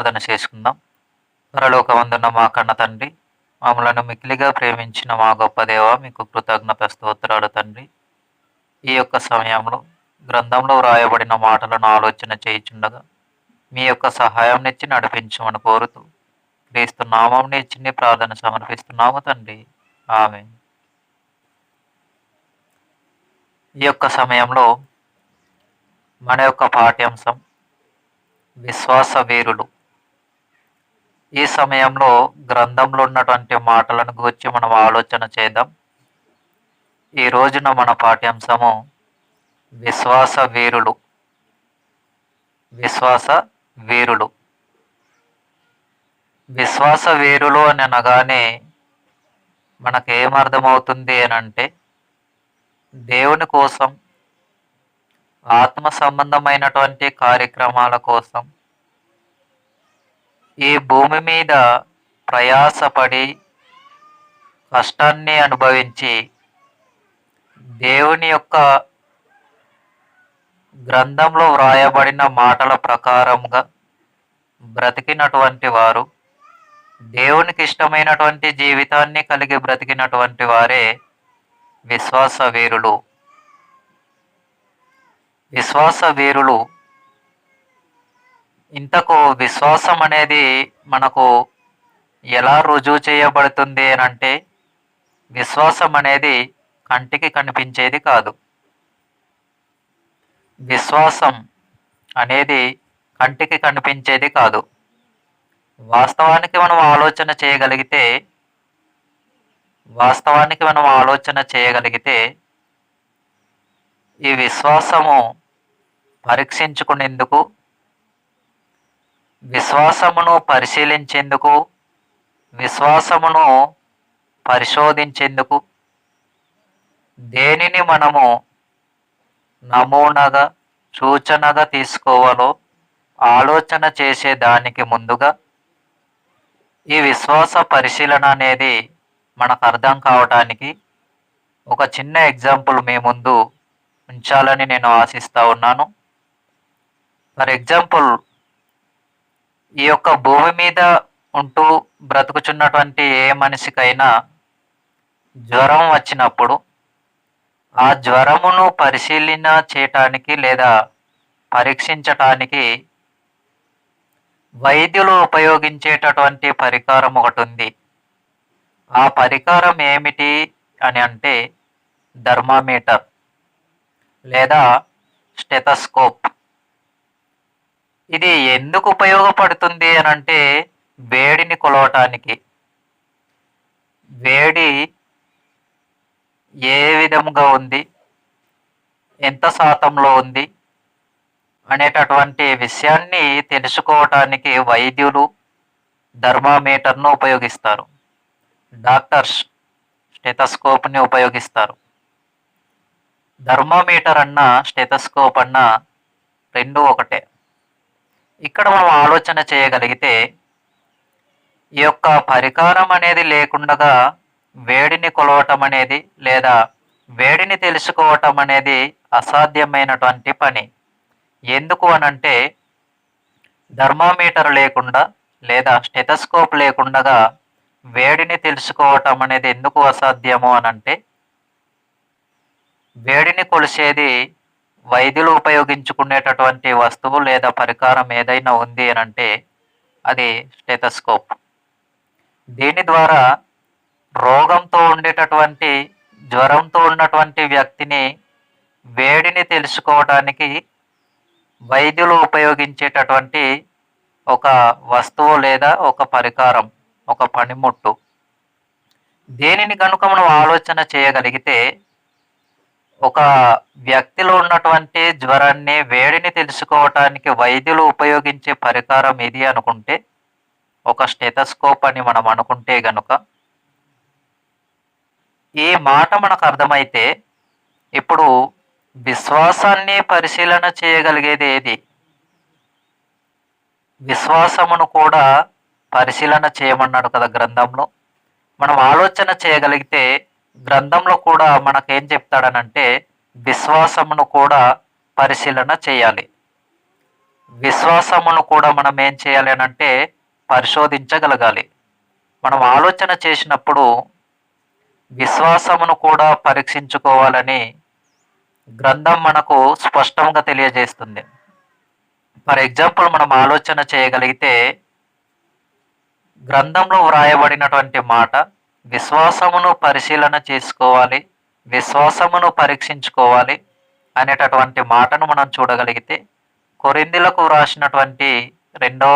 ప్రార్థన చేసుకుందాం. పరలోకమందున్న మా కన్న తండ్రి, మమ్మలను మిక్కిలిగా ప్రేమించిన మా గొప్ప దేవ, మీకు కృతజ్ఞత స్తోత్రాలు తండ్రి. ఈ యొక్క సమయంలో గ్రంథంలో వ్రాయబడిన మాటలను ఆలోచన చేయుచుండగా మీ యొక్క సహాయంనిచ్చి నడిపించమని కోరుతూ క్రీస్తు నామం ఇచ్చి ప్రార్థన సమర్పిస్తున్నాము తండ్రి. ఆమేన్. ఈ యొక్క సమయంలో మన యొక్క పాఠ్యాంశం విశ్వాస వీరులు. ఈ సమయంలో గ్రంథంలో ఉన్నటువంటి మాటలను గురించి మనం ఆలోచన చేద్దాం. ఈ రోజున మన పాఠ్యాంశము విశ్వాస వీరులు. విశ్వాస వీరులు. విశ్వాస వీరులు అని అనగానే మనకేమర్థమవుతుంది అని అంటే, దేవుని కోసం, ఆత్మ సంబంధమైనటువంటి కార్యక్రమాల కోసం ఈ భూమి మీద ప్రయాసపడి కష్టాన్ని అనుభవించి దేవుని యొక్క గ్రంథంలో వ్రాయబడిన మాటల ప్రకారంగా బ్రతికినటువంటి వారు, దేవునికి ఇష్టమైనటువంటి జీవితాన్ని కలిగి బ్రతికినటువంటి వారే విశ్వాస వీరులు. విశ్వాస వీరులు. ఇంతకు విశ్వాసం అనేది మనకు ఎలా రుజువు చేయబడుతుంది అని అంటే, విశ్వాసం అనేది కంటికి కనిపించేది కాదు. విశ్వాసం అనేది కంటికి కనిపించేది కాదు. వాస్తవానికి మనం ఆలోచన చేయగలిగితే ఈ విశ్వాసము పరీక్షించుకునేందుకు, విశ్వాసమును పరిశీలించేందుకు, విశ్వాసమును పరిశోధించేందుకు దేనిని మనము నమూనాగా, సూచనగా తీసుకోవాలో ఆలోచన చేసేదానికి ముందుగా ఈ విశ్వాస పరిశీలన అనేది మనకు అర్థం కావటానికి ఒక చిన్న ఎగ్జాంపుల్ మీ ముందు ఉంచాలని నేను ఆశిస్తూ ఉన్నాను. ఫర్ ఎగ్జాంపుల్, ఈ యొక్క భూమి మీద ఉంటూ బ్రతుకుచున్నటువంటి ఏ మనిషికైనా జ్వరం వచ్చినప్పుడు ఆ జ్వరమును పరిశీలన చేయటానికి లేదా పరీక్షించటానికి వైద్యులు ఉపయోగించేటటువంటి పరికరం ఒకటి ఉంది. ఆ పరికరం ఏమిటి అని అంటే థర్మామీటర్ లేదా స్టెథోస్కోప్. ఇది ఎందుకు ఉపయోగపడుతుంది అని అంటే వేడిని కొలవటానికి. వేడి ఏ విధముగా ఉంది, ఎంత శాతంలో ఉంది అనేటటువంటి విషయాన్ని తెలుసుకోవటానికి వైద్యులు థర్మామీటర్ను ఉపయోగిస్తారు. డాక్టర్స్ స్టెథోస్కోప్ని ఉపయోగిస్తారు. థర్మామీటర్ అన్న స్టెథోస్కోప్ అన్న రెండు ఒకటే. ఇక్కడ మనం ఆలోచన చేయగలిగితే ఈ యొక్క పరికరం అనేది లేకుండా వేడిని కొలవటం అనేది లేదా వేడిని తెలుసుకోవటం అనేది అసాధ్యమైనటువంటి పని. ఎందుకు అనంటే థర్మామీటర్ లేకుండా లేదా స్టెథోస్కోప్ లేకుండా వేడిని తెలుసుకోవటం అనేది ఎందుకు అసాధ్యము అనంటే, వేడిని కొలిసేది వైద్యులు ఉపయోగించుకునేటటువంటి వస్తువు లేదా పరికరం ఏదైనా ఉంది అనంటే అది స్టెథోస్కోప్. దీని ద్వారా రోగంతో ఉండేటటువంటి, జ్వరంతో ఉన్నటువంటి వ్యక్తిని వేడిని తెలుసుకోవడానికి వైద్యులు ఉపయోగించేటటువంటి ఒక వస్తువు లేదా ఒక పరికరం, ఒక పనిముట్టు. దీనిని కనుక మనం ఆలోచన చేయగలిగితే, ఒక వ్యక్తిలో ఉన్నటువంటి జ్వరాన్ని, వేడిని తెలుసుకోవటానికి వైద్యులు ఉపయోగించే పరికరం ఇది అనుకుంటే, ఒక స్టెథోస్కోప్ అని మనం అనుకుంటే గనుక, ఈ మాట మనకు అర్థమైతే ఇప్పుడు విశ్వాసాన్ని పరిశీలన చేయగలిగేది ఏది? విశ్వాసమును కూడా పరిశీలన చేయమన్నాడు కదా గ్రంథంలో. మనం ఆలోచన చేయగలిగితే గ్రంథంలో కూడా మనకేం చెప్తాడనంటే విశ్వాసమును కూడా పరిశీలన చేయాలి. విశ్వాసమును కూడా మనం ఏం చేయాలి అనంటే పరిశోధించగలగాలి. మనం ఆలోచన చేసినప్పుడు విశ్వాసమును కూడా పరీక్షించుకోవాలని గ్రంథం మనకు స్పష్టంగా తెలియజేస్తుంది. ఫర్ ఎగ్జాంపుల్ మనం ఆలోచన చేయగలిగితే గ్రంథంలో వ్రాయబడినటువంటి మాట విశ్వాసమును పరిశీలన చేసుకోవాలి, విశ్వాసమును పరీక్షించుకోవాలి అనేటటువంటి మాటను మనం చూడగలిగితే కొరింథీలకు వ్రాసినటువంటి రెండవ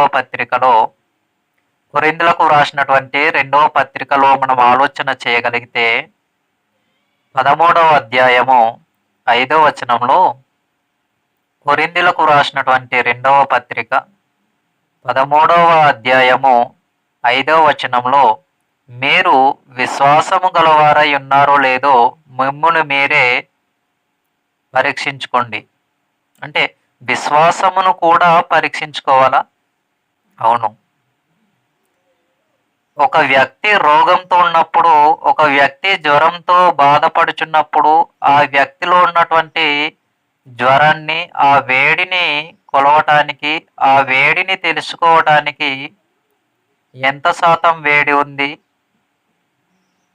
పత్రికలో మనం ఆలోచన చేయగలిగితే 13వ అధ్యాయము 5వ వచనంలో కొరింథీలకు వ్రాసినటువంటి రెండవ పత్రిక 13వ అధ్యాయము 5వ వచనంలో మీరు విశ్వాసము గలవారై ఉన్నారో లేదో మిమ్మును మీరే పరీక్షించుకోండి. అంటే విశ్వాసమును కూడా పరీక్షించుకోవాలా? అవును. ఒక వ్యక్తి రోగంతో ఉన్నప్పుడు, ఒక వ్యక్తి జ్వరంతో బాధపడుచున్నప్పుడు ఆ వ్యక్తిలో ఉన్నటువంటి జ్వరాన్ని, ఆ వేడిని కొలవటానికి, ఆ వేడిని తెలుసుకోవటానికి ఎంత శాతం వేడి ఉంది,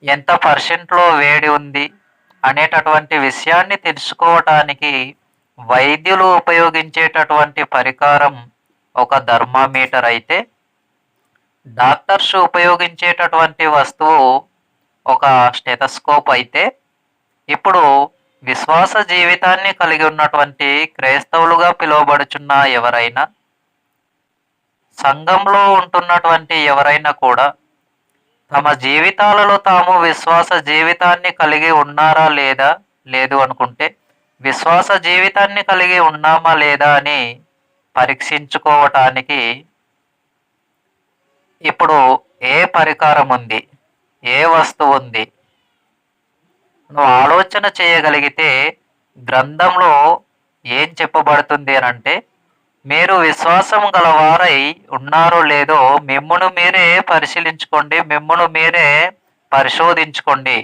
ఎంత పర్సెంట్లో వేడి ఉంది అనేటటువంటి విషయాన్ని తెలుసుకోవటానికి వైద్యులు ఉపయోగించేటటువంటి పరికరం ఒక థర్మామీటర్ అయితే, డాక్టర్స్ ఉపయోగించేటటువంటి వస్తువు ఒక స్టెథోస్కోప్ అయితే, ఇప్పుడు విశ్వాస జీవితాన్ని కలిగి ఉన్నటువంటి క్రైస్తవులుగా పిలువబడుచున్న ఎవరైనా, సంఘంలో ఉంటున్నటువంటి ఎవరైనా కూడా తమ జీవితాలలో తాము విశ్వాస జీవితాన్ని కలిగి ఉన్నారా లేదా, లేదు అనుకుంటే విశ్వాస జీవితాన్ని కలిగి ఉన్నామా లేదా అని పరీక్షించుకోవటానికి ఇప్పుడు ఏ పరికరం ఉంది, ఏ వస్తువు ఉంది? నువ్వు ఆలోచన చేయగలిగితే గ్రంథంలో ఏం చెప్పబడుతుంది అనంటే మీరు విశ్వాసం గలవారై ఉన్నారో లేదో మిమ్మును మీరే పరిశీలించుకోండి, మిమ్మును మీరే పరిశోధించుకోండి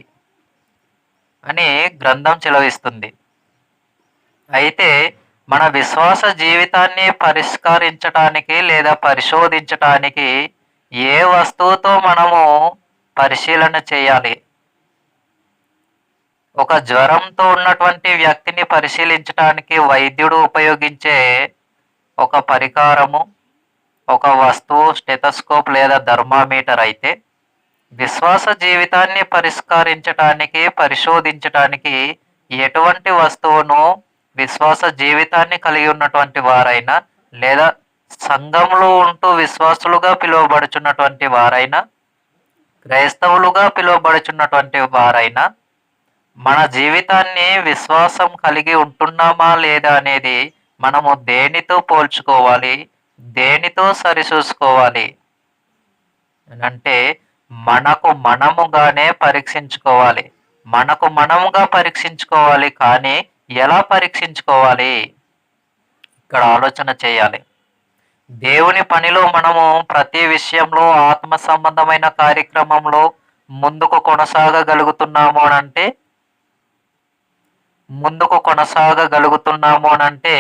అని గ్రంథం చెలవిస్తుంది. అయితే మన విశ్వాస జీవితాన్ని పరిష్కరించటానికి లేదా పరిశోధించటానికి ఏ వస్తువుతో మనము పరిశీలన చేయాలి? ఒక జ్వరంతో ఉన్నటువంటి వ్యక్తిని పరిశీలించటానికి వైద్యుడు ఉపయోగించే ఒక పరికరము, ఒక వస్తువు స్టెథోస్కోప్ లేదా థర్మామీటర్ అయితే, విశ్వాస జీవితాన్ని పరిష్కరించటానికి, పరిశోధించటానికి ఎటువంటి వస్తువును విశ్వాస జీవితాన్ని కలిగి ఉన్నటువంటి వారైనా, లేదా సంఘంలో ఉంటూ విశ్వాసులుగా పిలువబడుచున్నటువంటి వారైనా, క్రైస్తవులుగా పిలువబడుచున్నటువంటి వారైనా మన జీవితాన్ని విశ్వాసం కలిగి ఉంటున్నామా లేదా అనేది మనము దేనితో పోల్చుకోవాలి, దేనితో సరిచూసుకోవాలి అంటే మనకు మనముగానే పరీక్షించుకోవాలి. మనకు మనముగా పరీక్షించుకోవాలి. కానీ ఎలా పరీక్షించుకోవాలి? ఇక్కడ ఆలోచన చేయాలి. దేవుని పనిలో మనము ప్రతి విషయంలో ఆత్మ సంబంధమైన కార్యక్రమంలో ముందుకు కొనసాగగలుగుతున్నాము అనంటే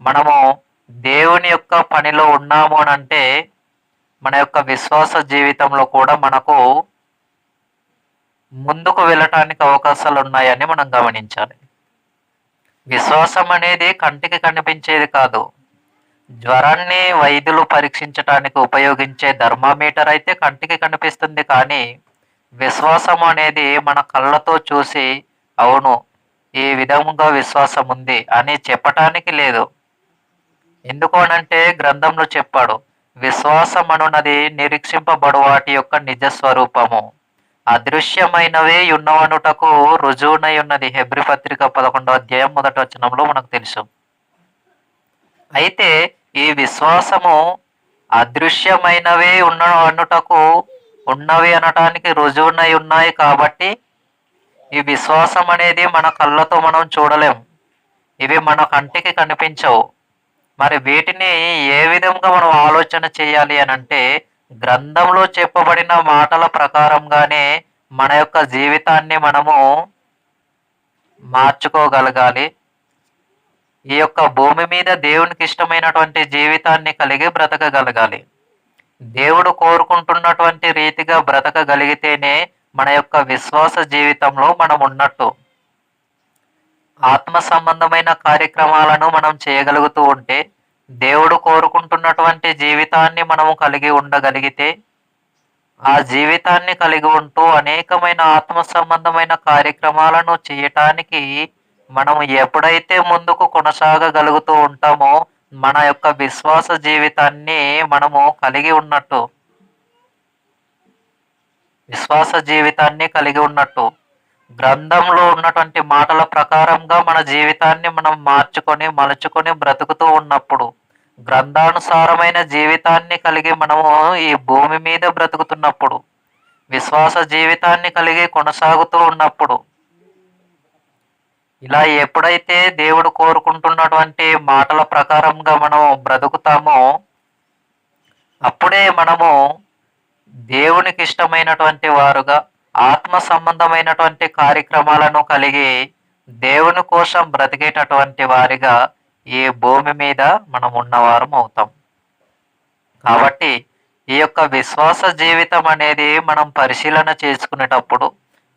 మనము దేవుని యొక్క పనిలో ఉన్నాము అనంటే మన యొక్క విశ్వాస జీవితంలో కూడా మనకు ముందుకు వెళ్ళటానికి అవకాశాలు ఉన్నాయని మనం గమనించాలి. విశ్వాసం అనేది కంటికి కనిపించేది కాదు. జ్వరాన్ని వైద్యులు పరీక్షించటానికి ఉపయోగించే థర్మామీటర్ అయితే కంటికి కనిపిస్తుంది. కానీ విశ్వాసం అనేది మన కళ్ళతో చూసి అవును ఈ విధముగా విశ్వాసం ఉంది అని చెప్పటానికి లేదు. ఎందుకు అనంటే గ్రంథంలో చెప్పాడు, విశ్వాసం అనున్నది నిరీక్షింపబడు వాటి యొక్క నిజ స్వరూపము, అదృశ్యమైనవే ఉన్నవనుటకు రుజువునై ఉన్నది. హెబ్రీ పత్రిక 11వ అధ్యాయం 1వ వచనంలో మనకు తెలుసు. అయితే ఈ విశ్వాసము అదృశ్యమైనవే ఉన్నవి అనటానికి రుజువునై ఉన్నాయి. కాబట్టి ఈ విశ్వాసం అనేది మన కళ్ళతో మనం చూడలేం, ఇవి మన కంటికి కనిపించవు. మరి వీటిని ఏ విధంగా మనం ఆలోచన చేయాలి అనంటే గ్రంథంలో చెప్పబడిన మాటల ప్రకారంగానే మన యొక్క జీవితాన్ని మనము మార్చుకోగలగాలి. ఈ యొక్క భూమి మీద దేవునికి ఇష్టమైనటువంటి జీవితాన్ని కలిగి బ్రతకగలగాలి. దేవుడు కోరుకుంటున్నటువంటి రీతిగా బ్రతకగలిగితేనే మన యొక్క విశ్వాస జీవితంలో మనం ఉన్నట్టు. ఆత్మ సంబంధమైన కార్యక్రమాలను మనం చేయగలుగుతూ ఉంటే, దేవుడు కోరుకుంటున్నటువంటి జీవితాన్ని మనము కలిగి ఉండగలిగితే, ఆ జీవితాన్ని కలిగి ఉంటూ అనేకమైన ఆత్మ సంబంధమైన కార్యక్రమాలను చేయటానికి మనం ఎప్పుడైతే ముందుకు కొనసాగగలుగుతూ ఉంటామో, మన యొక్క విశ్వాస జీవితాన్ని మనము కలిగి ఉన్నట్టు. విశ్వాస జీవితాన్ని కలిగి ఉన్నట్టు. గ్రంథంలో ఉన్నటువంటి మాటల ప్రకారంగా మన జీవితాన్ని మనం మార్చుకొని, మలుచుకొని బ్రతుకుతూ ఉన్నప్పుడు, గ్రంథానుసారమైన జీవితాన్ని కలిగి మనము ఈ భూమి మీద బ్రతుకుతున్నప్పుడు, విశ్వాస జీవితాన్ని కలిగి కొనసాగుతూ ఉన్నప్పుడు, ఇలా ఎప్పుడైతే దేవుడు కోరుకుంటున్నటువంటి మాటల ప్రకారంగా మనం బ్రతుకుతామో, అప్పుడే మనము దేవునికి ఇష్టమైనటువంటి వారుగా, ఆత్మ సంబంధమైనటువంటి కార్యక్రమాలను కలిగి దేవుని కోసం బ్రతికేటటువంటి వారిగా ఈ భూమి మీద మనం ఉన్నవారం అవుతాం. కాబట్టి ఈ యొక్క విశ్వాస జీవితం అనేది మనం పరిశీలన చేసుకునేటప్పుడు,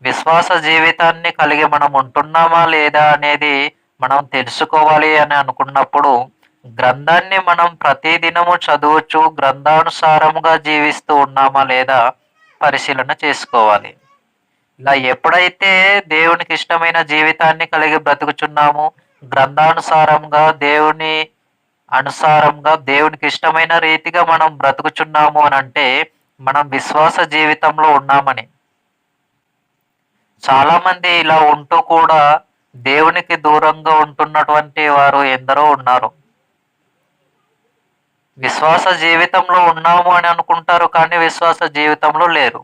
విశ్వాస జీవితాన్ని కలిగి మనం ఉంటున్నామా లేదా అనేది మనం తెలుసుకోవాలి అని అనుకున్నప్పుడు, గ్రంథాన్ని మనం ప్రతిదినము చదువుచు గ్రంథానుసారముగా జీవిస్తూ ఉన్నామా లేదా పరిశీలన చేసుకోవాలి. ఇలా ఎప్పుడైతే దేవునికి ఇష్టమైన జీవితాన్ని కలిగి బ్రతుకుచున్నామో, గ్రంథానుసారంగా దేవునికి ఇష్టమైన రీతిగా మనం బ్రతుకుచున్నాము అని అంటే, మనం విశ్వాస జీవితంలో ఉన్నామని. చాలామంది ఇలా ఉంటూ కూడా దేవునికి దూరంగా ఉంటున్నటువంటి వారు ఎందరో ఉన్నారు. విశ్వాస జీవితంలో ఉన్నాము అని అనుకుంటారు, కానీ విశ్వాస జీవితంలో లేరు.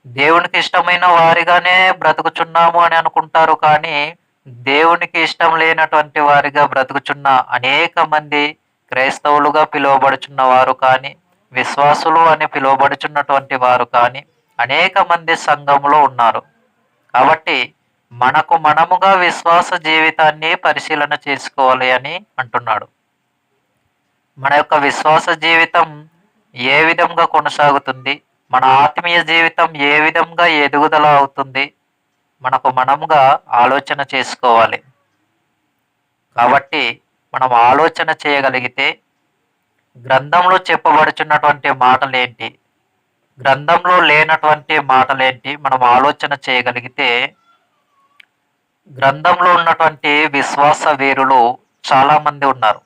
దేవునికి ఇష్టమైన వారిగానే బ్రతుకుచున్నాము అని అనుకుంటారు, కానీ దేవునికి ఇష్టం లేనటువంటి వారిగా బ్రతుకుచున్న అనేక మంది క్రైస్తవులుగా పిలువబడుచున్న వారు కానీ, విశ్వాసులు అని పిలువబడుచున్నటువంటి వారు కానీ అనేక మంది సంఘంలో ఉన్నారు. కాబట్టి మనముగా విశ్వాస జీవితాన్ని పరిశీలన చేసుకోవాలి అని అంటున్నాడు. మన యొక్క విశ్వాస జీవితం ఏ విధంగా కొనసాగుతుంది, మన ఆత్మీయ జీవితం ఏ విధంగా ఎదుగుదల అవుతుంది, మనముగా ఆలోచన చేసుకోవాలి. కాబట్టి మనం ఆలోచన చేయగలిగితే, గ్రంథంలో చెప్పబడుచున్నటువంటి మాటలేంటి, గ్రంథంలో లేనటువంటి మాటలేంటి మనం ఆలోచన చేయగలిగితే, గ్రంథంలో ఉన్నటువంటి విశ్వాస వీరులు చాలామంది ఉన్నారు.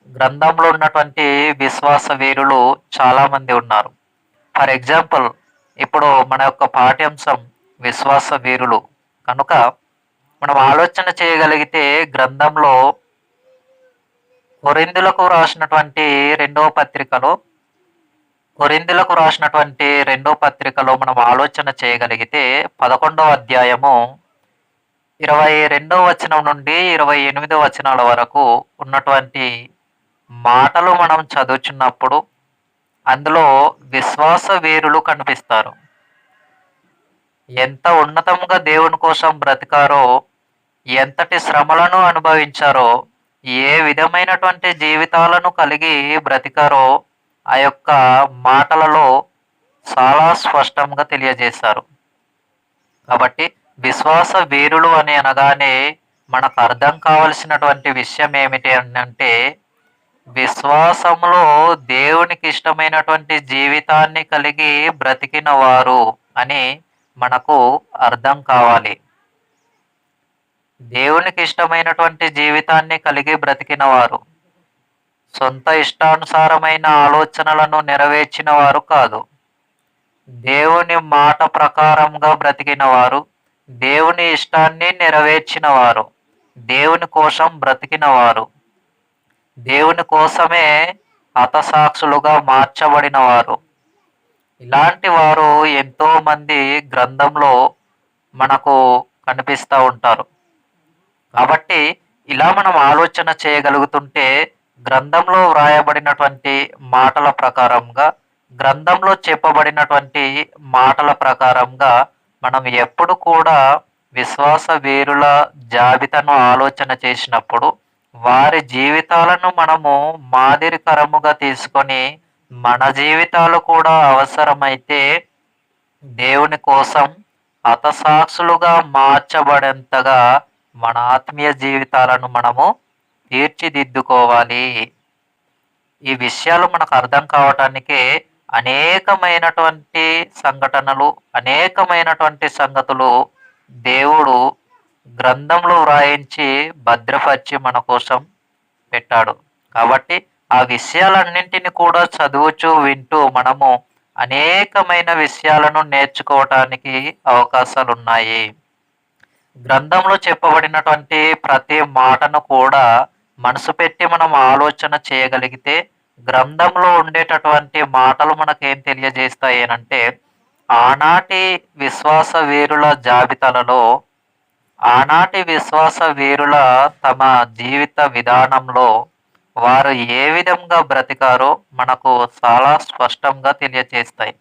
గ్రంథంలో ఉన్నటువంటి విశ్వాస వీరులు చాలామంది ఉన్నారు. ఫర్ ఎగ్జాంపుల్, ఇప్పుడు మన యొక్క పాఠ్యాంశం విశ్వాస వీరులు కనుక మనం ఆలోచన చేయగలిగితే, గ్రంథంలో కొరింథీయులకు రాసినటువంటి రెండో పత్రికలో మనం ఆలోచన చేయగలిగితే 11వ అధ్యాయము 22వ వచనం నుండి 28వ వచనాల వరకు ఉన్నటువంటి మాటలు మనం చదువుచున్నప్పుడు అందులో విశ్వాస వీరులు కనిపిస్తారు. ఎంత ఉన్నతంగా దేవుని కోసం బ్రతికారో, ఎంతటి శ్రమలను అనుభవించారో, ఏ విధమైనటువంటి జీవితాలను కలిగి బ్రతికారో ఆ యొక్క మాటలలో చాలా స్పష్టంగా తెలియజేశారు. కాబట్టి విశ్వాస వీరులు అని అనగానే మనకు అర్థం కావలసినటువంటి విషయం ఏమిటి అంటే, విశ్వాసంలో దేవునికి ఇష్టమైనటువంటి జీవితాన్ని కలిగి బ్రతికిన వారు అని మనకు అర్థం కావాలి. దేవునికి ఇష్టమైనటువంటి జీవితాన్ని కలిగి బ్రతికిన వారు, సొంత ఇష్టానుసారమైన ఆలోచనలను నెరవేర్చిన వారు కాదు. దేవుని మాట ప్రకారంగా బ్రతికిన వారు, దేవుని ఇష్టాన్ని నెరవేర్చిన వారు, దేవుని కోసం బ్రతికిన వారు, దేవుని కోసమే హతసాక్షులుగా మార్చబడిన వారు. ఇలాంటి వారు ఎంతో మంది గ్రంథంలో మనకు కనిపిస్తూ ఉంటారు. కాబట్టి ఇలా మనం ఆలోచన చేయగలుగుతుంటే, గ్రంథంలో వ్రాయబడినటువంటి మాటల ప్రకారంగా, గ్రంథంలో చెప్పబడినటువంటి మాటల ప్రకారంగా మనం ఎప్పుడు కూడా విశ్వాస వీరుల జాబితాను ఆలోచన చేసినప్పుడు వారి జీవితాలను మనము మాదిరికరముగా తీసుకొని మన జీవితాలు కూడా అవసరమైతే దేవుని కోసం హతసాక్షులుగా మార్చబడేంతగా మన ఆత్మీయ జీవితాలను మనము తీర్చిదిద్దుకోవాలి. ఈ విషయాలు మనకు అర్థం కావటానికే అనేకమైనటువంటి సంఘటనలు, అనేకమైనటువంటి సంగతులు దేవుడు గ్రంథంలో వ్రాయించి భద్రపరిచి మన కోసం పెట్టాడు. కాబట్టి ఆ విషయాలన్నింటిని కూడా చదువుచూ వింటూ మనము అనేకమైన విషయాలను నేర్చుకోవటానికి అవకాశాలున్నాయి. గ్రంథంలో చెప్పబడినటువంటి ప్రతి మాటను కూడా మనసు పెట్టి మనం ఆలోచన చేయగలిగితే గ్రంథంలో ఉండేటటువంటి మాటలు మనకేం తెలియజేస్తాయి అంటే, ఆనాటి విశ్వాస వీరుల జాబితాలలో ఆనాటి విశ్వాస వీరుల తమ జీవిత విధానంలో వారు ఏ విధంగా బ్రతికారో మనకు చాలా స్పష్టంగా తెలియజేస్తాయి.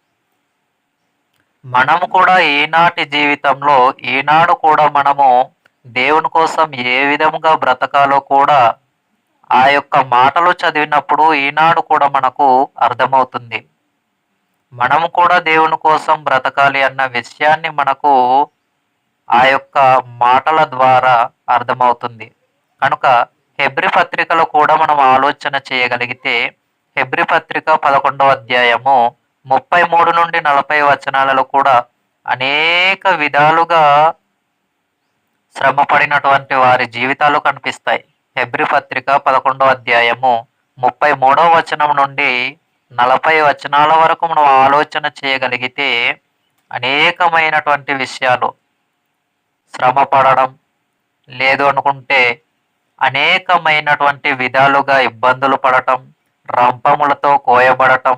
మనము కూడా ఈనాటి జీవితంలో ఈనాడు కూడా మనము దేవుని కోసం ఏ విధంగా బ్రతకాలో కూడా ఆ యొక్క మాటలు చదివినప్పుడు ఈనాడు కూడా మనకు అర్థమవుతుంది. మనము కూడా దేవుని కోసం బ్రతకాలి అన్న విషయాన్ని మనకు ఆ యొక్క మాటల ద్వారా అర్థమవుతుంది. కనుక హెబ్రీ పత్రికలో కూడా మనం ఆలోచన చేయగలిగితే హెబ్రీ పత్రిక 11వ అధ్యాయము 33 నుండి 40 వచనాలలో కూడా అనేక విధాలుగా శ్రమపడినటువంటి వారి జీవితాలు కనిపిస్తాయి. హెబ్రీ పత్రిక 11వ అధ్యాయము 33వ వచనం నుండి 40 వచనాల వరకు మనం ఆలోచన చేయగలిగితే అనేకమైనటువంటి విషయాలు, శ్రమ పడడం, లేదు అనుకుంటే అనేకమైనటువంటి విధాలుగా ఇబ్బందులు పడటం, రంపములతో కోయబడటం,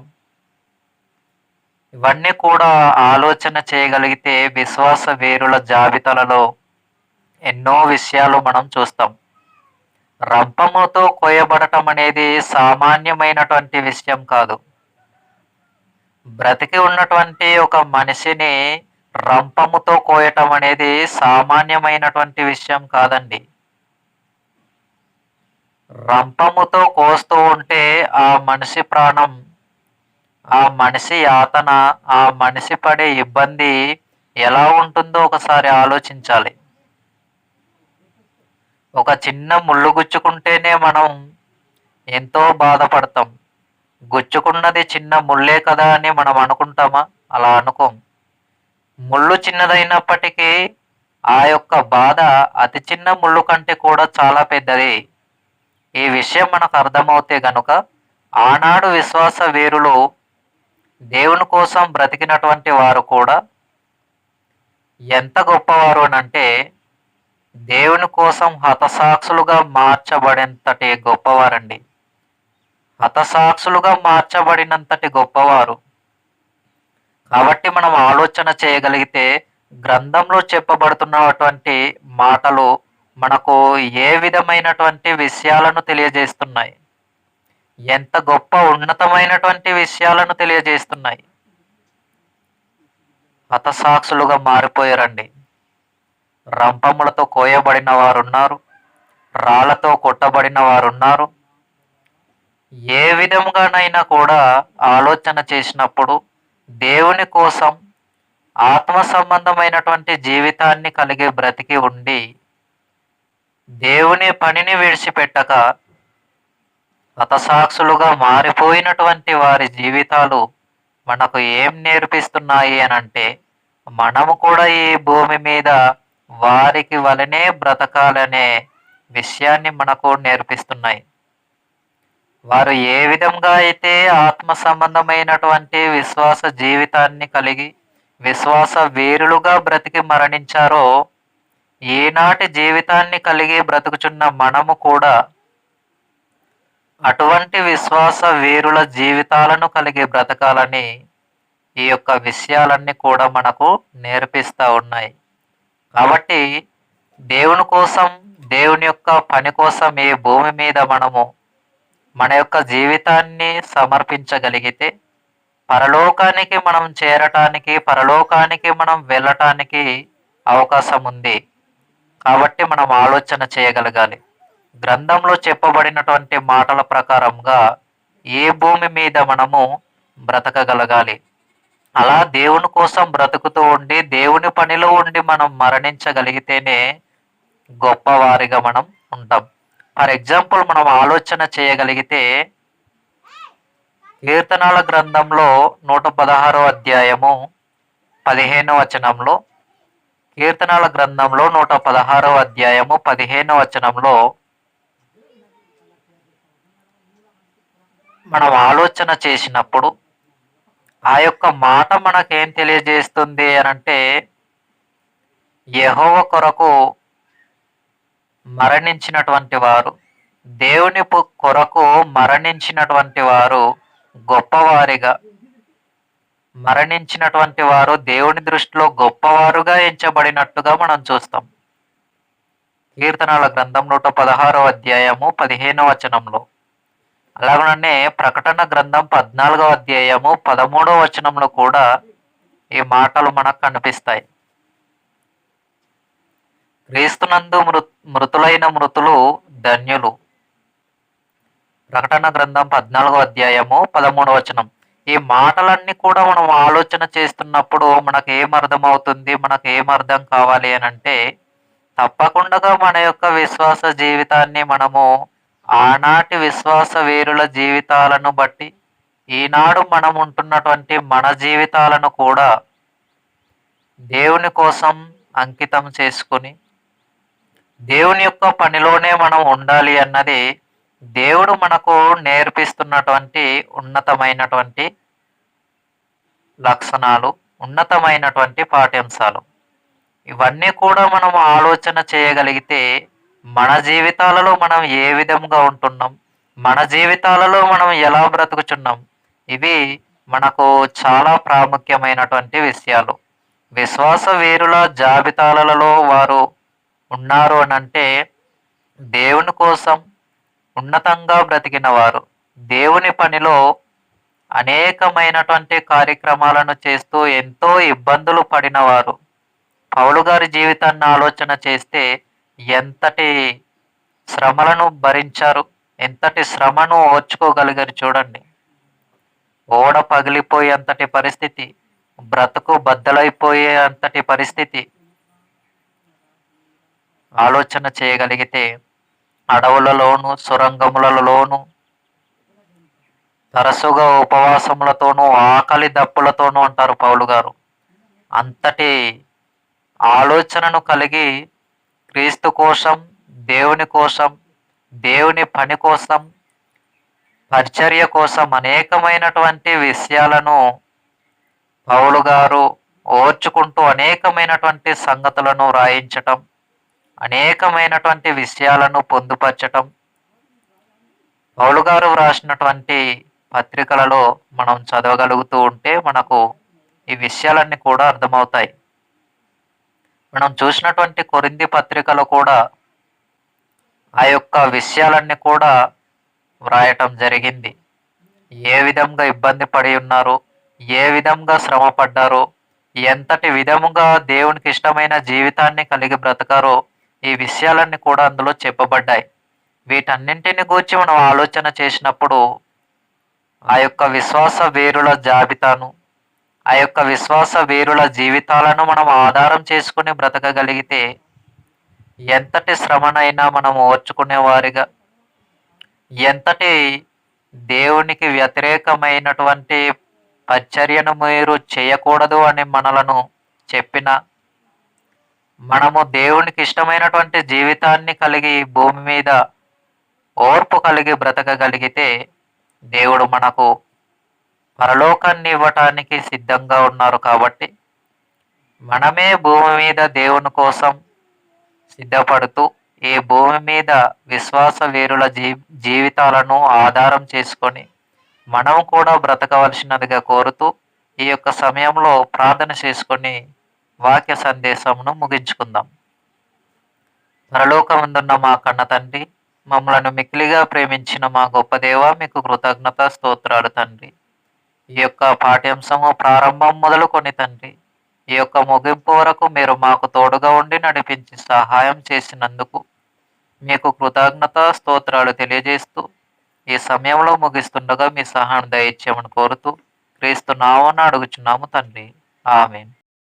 ఇవన్నీ కూడా ఆలోచన చేయగలిగితే విశ్వాస వీరుల జాబితాలలో ఎన్నో విషయాలు మనం చూస్తాం. రంపముతో కోయబడటం అనేది సామాన్యమైనటువంటి విషయం కాదు. బ్రతికి ఉన్నటువంటి ఒక మనిషిని రంపముతో కోయటం అనేది సామాన్యమైనటువంటి విషయం కాదండి. రంపముతో కోస్తూ ఉంటే ఆ మనిషి ప్రాణం, ఆ మనిషి యాతన, ఆ మనిషి పడే ఇబ్బంది ఎలా ఉంటుందో ఒకసారి ఆలోచించాలి. ఒక చిన్న ముళ్ళు గుచ్చుకుంటేనే మనం ఎంతో బాధపడతాం. గుచ్చుకున్నది చిన్న ముళ్ళే కదా అని మనం అనుకుంటామా? అలా అనుకోం. ముళ్ళు చిన్నదైనప్పటికీ ఆ యొక్క బాధ అతి చిన్న ముళ్ళు కంటే కూడా చాలా పెద్దది. ఈ విషయం మనకు అర్థమవుతే గనుక ఆనాడు విశ్వాస వీరులు దేవుని కోసం బ్రతికినటువంటి వారు కూడా ఎంత గొప్పవారు అనంటే దేవుని కోసం హతసాక్షులుగా మార్చబడేంతటి గొప్పవారండి. హతసాక్షులుగా మార్చబడినంతటి గొప్పవారు. కాబట్టి మనం ఆలోచన చేయగలిగితే గ్రంథంలో చెప్పబడుతున్నటువంటి మాటలు మనకు ఏ విధమైనటువంటి విషయాలను తెలియజేస్తున్నాయి, ఎంత గొప్ప ఉన్నతమైనటువంటి విషయాలను తెలియజేస్తున్నాయి. హతసాక్షులుగా మారిపోయారండి. రంపములతో కోయబడిన వారున్నారు, రాళ్లతో కొట్టబడిన వారున్నారు. ఏ విధంగానైనా కూడా ఆలోచన చేసినప్పుడు దేవుని కోసం ఆత్మ సంబంధమైనటువంటి జీవితాన్ని కలిగి బ్రతికి ఉండి దేవుని పనిని విడిచిపెట్టక హతసాక్షులుగా మారిపోయినటువంటి వారి జీవితాలు మనకు ఏం నేర్పిస్తున్నాయి అనంటే, మనము కూడా ఈ భూమి మీద వారికి వలనే బ్రతకాలనే విషయాన్ని మనకు నేర్పిస్తున్నాయి. వారు ఏ విధంగా అయితే ఆత్మ సంబంధమైనటువంటి విశ్వాస జీవితాన్ని కలిగి విశ్వాస వీరులుగా బ్రతికి మరణించారో, ఈనాటి జీవితాన్ని కలిగి బ్రతుకుచున్న మనము కూడా అటువంటి విశ్వాస వీరుల జీవితాలను కలిగి బ్రతకాలని ఈ యొక్క విషయాలన్నీ కూడా మనకు నేర్పిస్తూ ఉన్నాయి. కాబట్టి దేవుని కోసం, దేవుని యొక్క పని కోసం ఈ భూమి మీద మనము మన యొక్క జీవితాన్ని సమర్పించగలిగితే పరలోకానికి మనం చేరటానికి, పరలోకానికి మనం వెళ్ళటానికి అవకాశం ఉంది. కాబట్టి మనం ఆలోచన చేయగలగాలి. గ్రంథంలో చెప్పబడినటువంటి మాటల ప్రకారంగా ఏ భూమి మీద మనము బ్రతకగలగాలి. అలా దేవుని కోసం బ్రతుకుతూ ఉండి, దేవుని పనిలో ఉండి మనం మరణించగలిగితేనే గొప్పవారిగా మనం ఉంటాం. ఫర్ ఎగ్జాంపుల్ మనం ఆలోచన చేయగలిగితే కీర్తనాల గ్రంథంలో 116వ అధ్యాయము 15వ వచనంలో కీర్తనాల గ్రంథంలో 116వ అధ్యాయము 15వ వచనంలో మనం ఆలోచన చేసినప్పుడు ఆ యొక్క మాట మనకేం తెలియజేస్తుంది అనంటే, యెహోవా కొరకు మరణించినటువంటి వారు, దేవుని కొరకు మరణించినటువంటి వారు గొప్పవారిగా, మరణించినటువంటి వారు దేవుని దృష్టిలో గొప్పవారుగా ఎంచబడినట్టుగా మనం చూస్తాం. కీర్తనాల గ్రంథం 116వ అధ్యాయము 15వ వచనంలో. అలాగనే ప్రకటన గ్రంథం 14వ అధ్యాయము 13వ వచనంలో కూడా ఈ మాటలు మనకు కనిపిస్తాయి. క్రీస్తునందు మృతులైన మృతులు ధన్యులు. ప్రకటన గ్రంథం 14వ అధ్యాయము 13వ వచనం. ఈ మాటలన్నీ కూడా మనం ఆలోచన చేస్తున్నప్పుడు మనకు ఏం అర్థమవుతుంది, మనకు ఏం అర్థం కావాలి అని అంటే, తప్పకుండా మన యొక్క విశ్వాస జీవితాన్ని మనము ఆనాటి విశ్వాస వీరుల జీవితాలను బట్టి ఈనాడు మనం ఉంటున్నటువంటి మన జీవితాలను కూడా దేవుని కోసం అంకితం చేసుకుని దేవుని యొక్క పనిలోనే మనం ఉండాలి అన్నది దేవుడు మనకు నేర్పిస్తున్నటువంటి ఉన్నతమైనటువంటి లక్షణాలు, ఉన్నతమైనటువంటి పాఠ్యాంశాలు. ఇవన్నీ కూడా మనం ఆలోచన చేయగలిగితే మన జీవితాలలో మనం ఏ విధంగా ఉంటున్నాం, మన జీవితాలలో మనం ఎలా బ్రతుకుచున్నాం, ఇవి మనకు చాలా ప్రాముఖ్యమైనటువంటి విషయాలు. విశ్వాస వీరుల జాబితాలలో వారు ఉన్నారు అనంటే దేవుని కోసం ఉన్నతంగా బ్రతికిన వారు, దేవుని పనిలో అనేకమైనటువంటి కార్యక్రమాలను చేస్తూ ఎంతో ఇబ్బందులు పడినవారు. పౌలు గారి జీవితాన్ని ఆలోచన చేస్తే ఎంతటి శ్రమలను భరించారు, ఎంతటి శ్రమను ఓర్చుకోగలిగారు చూడండి. ఓడ పగిలిపోయే అంతటి పరిస్థితి, బ్రతుకు బద్దలైపోయే అంతటి పరిస్థితి. ఆలోచన చేయగలిగితే అడవులలోను, సొరంగములలోను, తరచుగా ఉపవాసములతోనూ, ఆకలి దప్పులతోనూ అంటారు పౌలు గారు. అంతటి ఆలోచనను కలిగి క్రీస్తు కోసం, దేవుని కోసం, దేవుని పని కోసం, పరిచర్య కోసం అనేకమైనటువంటి విషయాలను పౌలు గారు ఓర్చుకుంటూ అనేకమైనటువంటి సంగతులను రాయించటం, అనేకమైనటువంటి విషయాలను పొందుపరచటం పౌలు గారు వ్రాసినటువంటి పత్రికలలో మనం చదవగలుగుతూ ఉంటే మనకు ఈ విషయాలన్నీ కూడా అర్థమవుతాయి. మనం చూసినటువంటి కొరింథీ పత్రికలో కూడా ఆ యొక్క విషయాలన్నీ కూడా వ్రాయటం జరిగింది. ఏ విధంగా ఇబ్బంది పడి ఉన్నారు, ఏ విధంగా శ్రమ పడ్డారో, ఎంతటి విధముగా దేవునికి ఇష్టమైన జీవితాన్ని కలిగి బ్రతకారో ఈ విషయాలన్నీ కూడా అందులో చెప్పబడ్డాయి. వీటన్నింటిని గూర్చి మనం ఆలోచన చేసినప్పుడు ఆ యొక్క విశ్వాస వీరుల జాబితాను, ఆ యొక్క విశ్వాస వీరుల జీవితాలను మనం ఆధారం చేసుకుని బ్రతకగలిగితే ఎంతటి శ్రమనైనా మనం ఓర్చుకునే వారిగా, ఎంతటి దేవునికి వ్యతిరేకమైనటువంటి పరిచర్యను మీరు చేయకూడదు అని మనలను చెప్పిన, మనము దేవునికి ఇష్టమైనటువంటి జీవితాన్ని కలిగి భూమి మీద ఓర్పు కలిగి బ్రతకగలిగితే దేవుడు మనకు పరలోకాన్ని ఇవ్వటానికి సిద్ధంగా ఉన్నారు. కాబట్టి మనమే భూమి మీద దేవుని కోసం సిద్ధపడుతూ ఈ భూమి మీద విశ్వాస వీరుల జీవితాలను ఆధారం చేసుకొని మనం కూడా బ్రతకవలసినదిగా కోరుతూ ఈ యొక్క సమయంలో ప్రార్థన చేసుకొని వాక్య సందేశమును ముగించుకుందాం. పరలోకమందున్న మా కన్న తండ్రి, మమ్మలను మిక్కిలిగా ప్రేమించిన మా గొప్ప దేవ, మీకు కృతజ్ఞత స్తోత్రాలు తండ్రి. ఈ యొక్క పాఠ్యాంశము ప్రారంభం మొదలుకొని తండ్రి ఈ యొక్క ముగింపు వరకు మీరు మాకు తోడుగా ఉండి నడిపించి సహాయం చేసినందుకు మీకు స్తోత్రాలు తెలియజేస్తూ ఈ సమయంలో ముగిస్తుండగా మీ సహాయం దయచేయమని కోరుతూ క్రీస్తు నామమున అడుగుచున్నాము తండ్రి. ఆమేన్.